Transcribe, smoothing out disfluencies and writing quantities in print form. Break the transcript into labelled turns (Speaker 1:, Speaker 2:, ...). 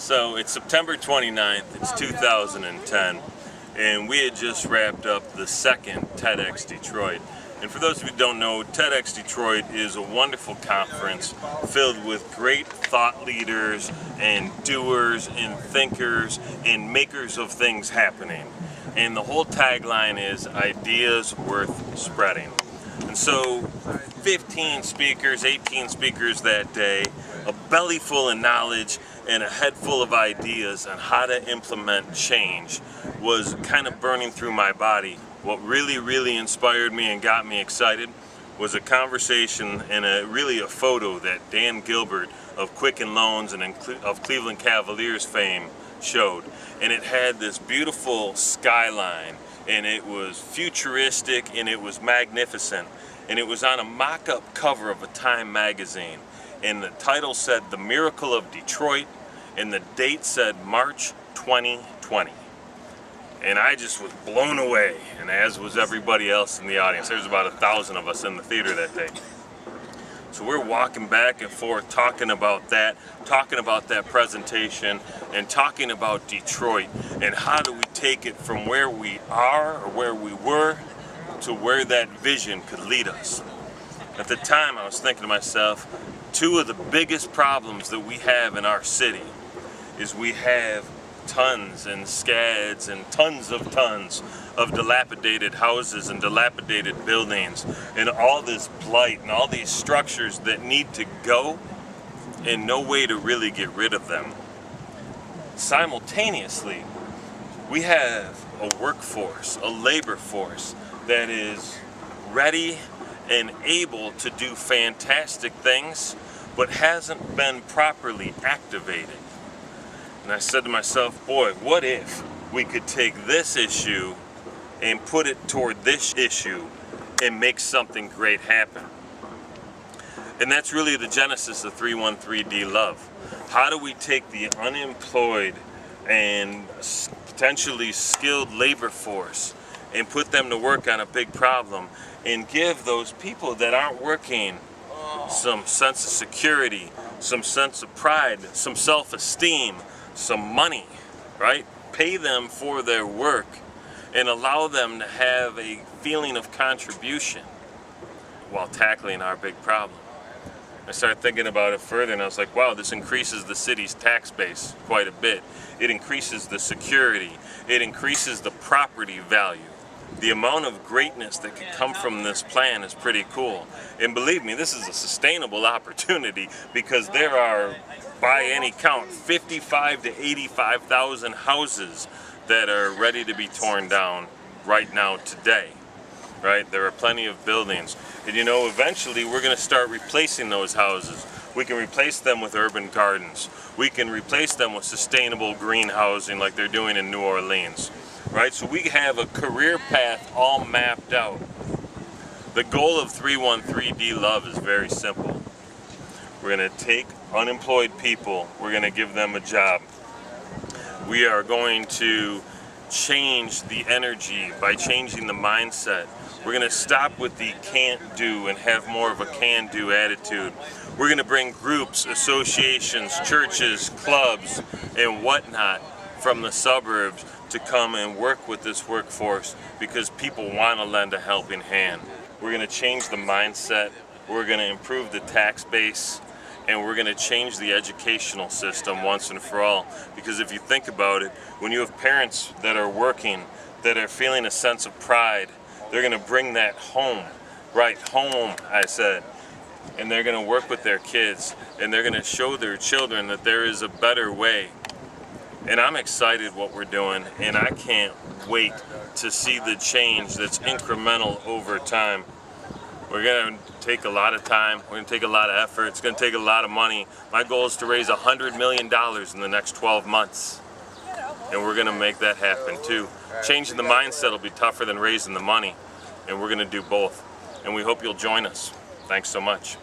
Speaker 1: So it's September 29th, it's 2010, and we had just wrapped up the second TEDx Detroit. And for those of you who don't know, TEDx Detroit is a wonderful conference filled with great thought leaders and doers and thinkers and makers of things happening. And the whole tagline is ideas worth spreading. And so 15 speakers, 18 speakers that day, a belly full of knowledge and a head full of ideas on how to implement change was kind of burning through my body. What really inspired me and got me excited was a conversation and really a photo that Dan Gilbert of Quicken Loans and of Cleveland Cavaliers fame showed. And it had this beautiful skyline, and it was futuristic and it was magnificent. And it was on a mock-up cover of a Time magazine. And the title said The Miracle of Detroit, and the date said March 2020. And I just was blown away, and as was everybody else in the audience. There was about 1,000 of us in the theater that day. So we're walking back and forth talking about that presentation, and talking about Detroit, and how do we take it from where we are or where we were to where that vision could lead us. At the time I was thinking to myself, two of the biggest problems that we have in our city is we have tons and scads and tons of dilapidated houses and dilapidated buildings and all this blight and all these structures that need to go and no way to really get rid of them. Simultaneously, we have a workforce, a labor force that is ready and able to do fantastic things, but hasn't been properly activated. And I said to myself, boy, what if we could take this issue and put it toward this issue and make something great happen? And that's really the genesis of 313D Love. How do we take the unemployed and potentially skilled labor force and put them to work on a big problem and give those people that aren't working some sense of security, some sense of pride, some self-esteem, some money, right? Pay them for their work and allow them to have a feeling of contribution while tackling our big problem. I started thinking about it further, and I was like, wow, this increases the city's tax base quite a bit. It increases the security. It increases the property value. The amount of greatness that can come from this plan is pretty cool. And believe me, this is a sustainable opportunity, because there are, by any count, 55 to 85,000 houses that are ready to be torn down right now today. Right? There are plenty of buildings. And you know, eventually we're going to start replacing those houses. We can replace them with urban gardens. We can replace them with sustainable green housing like they're doing in New Orleans. Right? So we have a career path all mapped out. The goal of 313D Love is very simple. We're going to take unemployed people, we're going to give them a job. We are going to change the energy by changing the mindset. We're going to stop with the can't do and have more of a can do attitude. We're going to bring groups, associations, churches, clubs, and whatnot from the suburbs to come and work with this workforce, because people want to lend a helping hand. We're going to change the mindset, we're going to improve the tax base, and we're going to change the educational system once and for all. Because if you think about it, when you have parents that are working, that are feeling a sense of pride, they're going to bring that home, right home, I said. And they're going to work with their kids, and they're going to show their children that there is a better way. And I'm excited what we're doing, and I can't wait to see the change that's incremental over time. We're going to take a lot of time, we're going to take a lot of effort, it's going to take a lot of money. My goal is to raise $100 million in the next 12 months. And we're going to make that happen too. Changing the mindset will be tougher than raising the money, and we're going to do both. And we hope you'll join us. Thanks so much.